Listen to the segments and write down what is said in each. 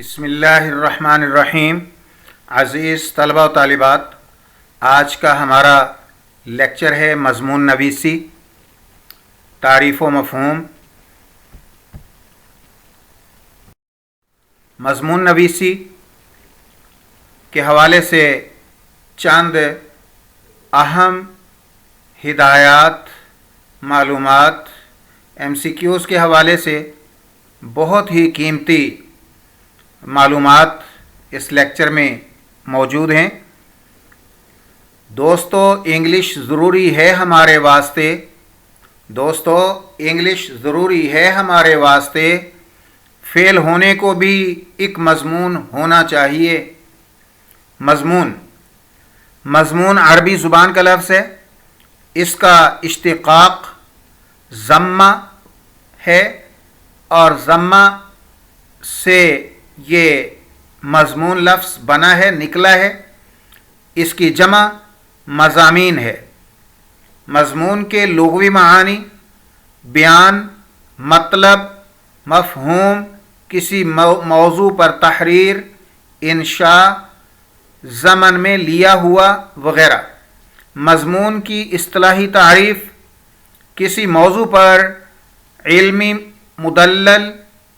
بسم اللہ الرحمن الرحیم۔ عزیز طلبہ و طالبات، آج کا ہمارا لیکچر ہے مضمون نویسی، تعریف و مفہوم۔ مضمون نویسی کے حوالے سے چند اہم ہدایات، معلومات، MCQs کے حوالے سے بہت ہی قیمتی معلومات اس لیکچر میں موجود ہیں۔ دوستو، انگلش ضروری ہے ہمارے واسطے، انگلش ضروری ہے ہمارے واسطے۔ فیل ہونے کو بھی ایک مضمون ہونا چاہیے۔ مضمون عربی زبان کا لفظ ہے، اس کا اشتقاق ضمہ ہے اور ضمہ سے یہ مضمون لفظ بنا ہے، نکلا ہے۔ اس کی جمع مضامین ہے۔ مضمون کے لغوی معانی: بیان، مطلب، مفہوم، کسی موضوع پر تحریر، انشاء، ضمن میں لیا ہوا وغیرہ۔ مضمون کی اصطلاحی تعریف: کسی موضوع پر علمی، مدلل،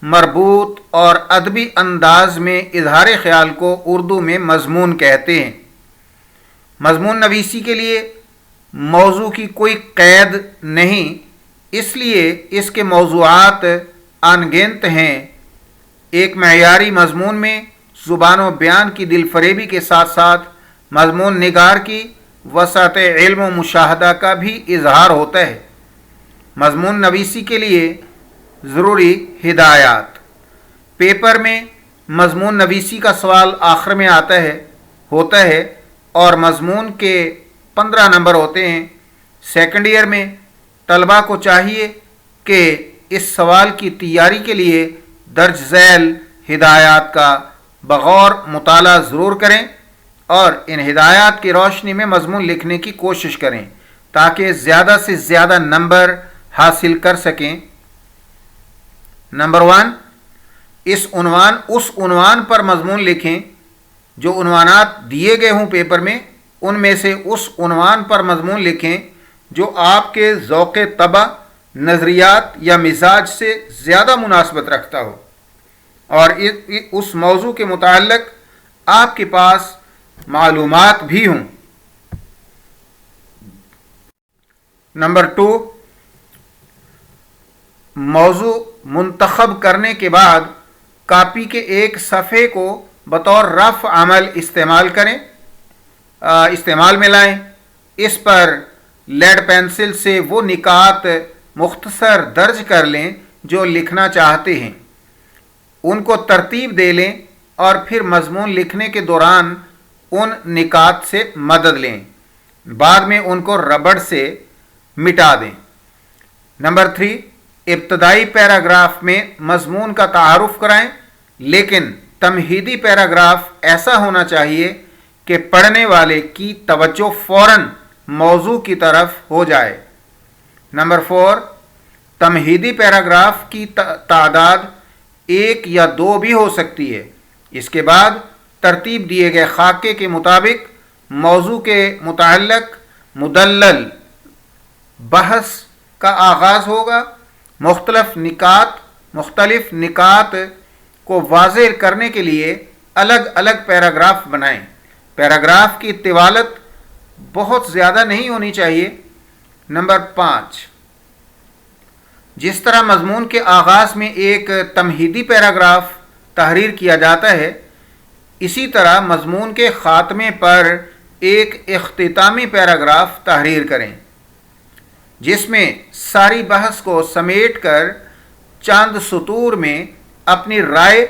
مربوط اور ادبی انداز میں اظہار خیال کو اردو میں مضمون کہتے ہیں۔ مضمون نویسی کے لیے موضوع کی کوئی قید نہیں، اس لیے اس کے موضوعات ان گنت ہیں۔ ایک معیاری مضمون میں زبان و بیان کی دل فریبی کے ساتھ ساتھ مضمون نگار کی وسعت علم و مشاہدہ کا بھی اظہار ہوتا ہے۔ مضمون نویسی کے لیے ضروری ہدایات: پیپر میں مضمون نویسی کا سوال آخر میں ہوتا ہے اور مضمون کے 15 نمبر ہوتے ہیں۔ سیکنڈ ایئر میں طلباء کو چاہیے کہ اس سوال کی تیاری کے لیے درج ذیل ہدایات کا بغور مطالعہ ضرور کریں اور ان ہدایات کی روشنی میں مضمون لکھنے کی کوشش کریں تاکہ زیادہ سے زیادہ نمبر حاصل کر سکیں۔ نمبر 1، اس عنوان پر مضمون لکھیں۔ جو عنوانات دیے گئے ہوں پیپر میں، ان میں سے اس عنوان پر مضمون لکھیں جو آپ کے ذوق طبع، نظریات یا مزاج سے زیادہ مناسبت رکھتا ہو اور اس موضوع کے متعلق آپ کے پاس معلومات بھی ہوں۔ نمبر 2، موضوع منتخب کرنے کے بعد کاپی کے ایک صفحے کو بطور رف عمل استعمال میں لائیں۔ اس پر لیڈ پینسل سے وہ نکات مختصر درج کر لیں جو لکھنا چاہتے ہیں، ان کو ترتیب دے لیں اور پھر مضمون لکھنے کے دوران ان نکات سے مدد لیں، بعد میں ان کو ربڑ سے مٹا دیں۔ نمبر 3، ابتدائی پیراگراف میں مضمون کا تعارف کرائیں، لیکن تمہیدی پیراگراف ایسا ہونا چاہیے کہ پڑھنے والے کی توجہ فوراً موضوع کی طرف ہو جائے۔ نمبر 4، تمہیدی پیراگراف کی تعداد 1 یا 2 بھی ہو سکتی ہے۔ اس کے بعد ترتیب دیے گئے خاکے کے مطابق موضوع کے متعلق مدلل بحث کا آغاز ہوگا۔ مختلف نکات کو واضح کرنے کے لیے الگ الگ پیراگراف بنائیں۔ پیراگراف کی طوالت بہت زیادہ نہیں ہونی چاہیے۔ نمبر 5، جس طرح مضمون کے آغاز میں ایک تمہیدی پیراگراف تحریر کیا جاتا ہے، اسی طرح مضمون کے خاتمے پر ایک اختتامی پیراگراف تحریر کریں جس میں ساری بحث کو سمیٹ کر چند سطور میں اپنی رائے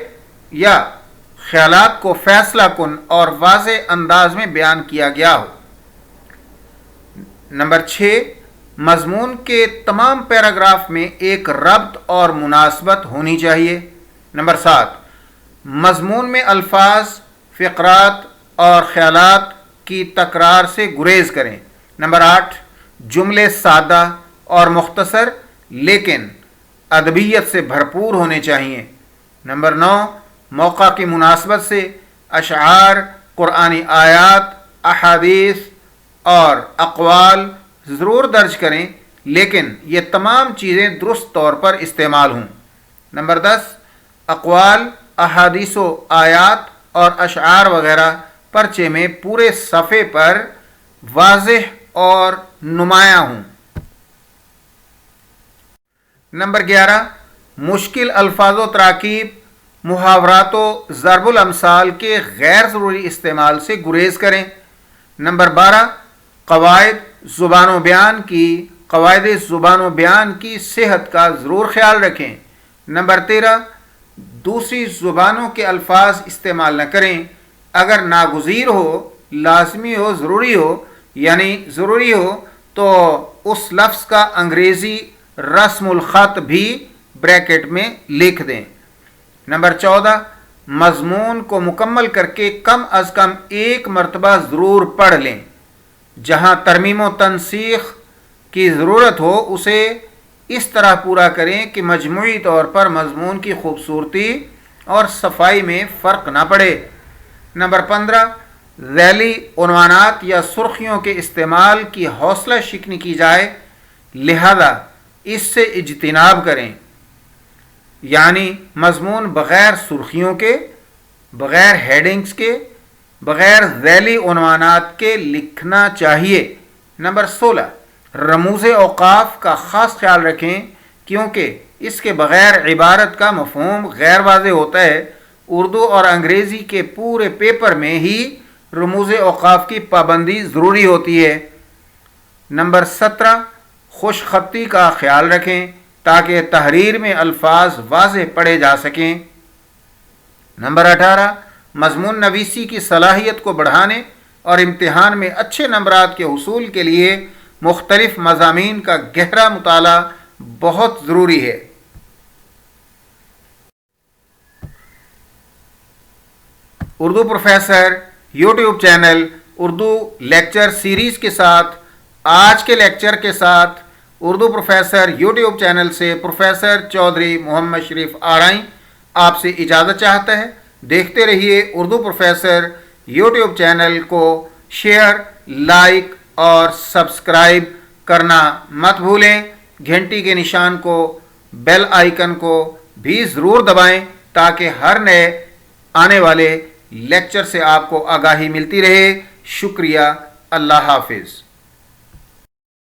یا خیالات کو فیصلہ کن اور واضح انداز میں بیان کیا گیا ہو۔ نمبر 6، مضمون کے تمام پیراگراف میں ایک ربط اور مناسبت ہونی چاہیے۔ نمبر 7، مضمون میں الفاظ، فقرات اور خیالات کی تکرار سے گریز کریں۔ نمبر 8، جملے سادہ اور مختصر لیکن ادبیت سے بھرپور ہونے چاہیے۔ نمبر 9، موقع کی مناسبت سے اشعار، قرآنی آیات، احادیث اور اقوال ضرور درج کریں، لیکن یہ تمام چیزیں درست طور پر استعمال ہوں۔ نمبر 10، اقوال، احادیث و آیات اور اشعار وغیرہ پرچے میں پورے صفحے پر واضح اور نمایاں ہوں۔ نمبر 11، مشکل الفاظ و تراکیب، محاورات و ضرب الامثال کے غیر ضروری استعمال سے گریز کریں۔ نمبر 12، قواعد زبان و بیان کی صحت کا ضرور خیال رکھیں۔ نمبر 13، دوسری زبانوں کے الفاظ استعمال نہ کریں اگر ناگزیر ہو، لازمی ہو، ضروری ہو تو اس لفظ کا انگریزی رسم الخط بھی بریکٹ میں لکھ دیں۔ نمبر 14، مضمون کو مکمل کر کے کم از کم ایک مرتبہ ضرور پڑھ لیں۔ جہاں ترمیم و تنسیخ کی ضرورت ہو اسے اس طرح پورا کریں کہ مجموعی طور پر مضمون کی خوبصورتی اور صفائی میں فرق نہ پڑے۔ نمبر 15، ذیلی عنوانات یا سرخیوں کے استعمال کی حوصلہ شکنی کی جائے، لہذا اس سے اجتناب کریں۔ یعنی مضمون بغیر سرخیوں کے، بغیر ہیڈنگز کے، بغیر ذیلی عنوانات کے لکھنا چاہیے۔ نمبر 16، رموز اوقاف کا خاص خیال رکھیں کیونکہ اس کے بغیر عبارت کا مفہوم غیر واضح ہوتا ہے۔ اردو اور انگریزی کے پورے پیپر میں ہی رموز اوقاف کی پابندی ضروری ہوتی ہے۔ نمبر 17، خوش خطی کا خیال رکھیں تاکہ تحریر میں الفاظ واضح پڑھے جا سکیں۔ نمبر 18، مضمون نویسی کی صلاحیت کو بڑھانے اور امتحان میں اچھے نمبرات کے حصول کے لیے مختلف مضامین کا گہرا مطالعہ بہت ضروری ہے۔ Urdu professor YouTube channel Urdu lecture series کے ساتھ آج کے لیکچر کے ساتھ اردو پروفیسر یوٹیوب چینل سے پروفیسر چودھری محمد شریف آرائیں آپ سے اجازت چاہتا ہے۔ دیکھتے رہیے اردو پروفیسر یوٹیوب چینل کو شیئر، لائک اور سبسکرائب کرنا مت بھولیں۔ گھنٹی کے نشان کو، بیل آئیکن کو بھی ضرور دبائیں تاکہ ہر نئے آنے والے لیکچر سے آپ کو آگاہی ملتی رہے۔ شکریہ، اللہ حافظ۔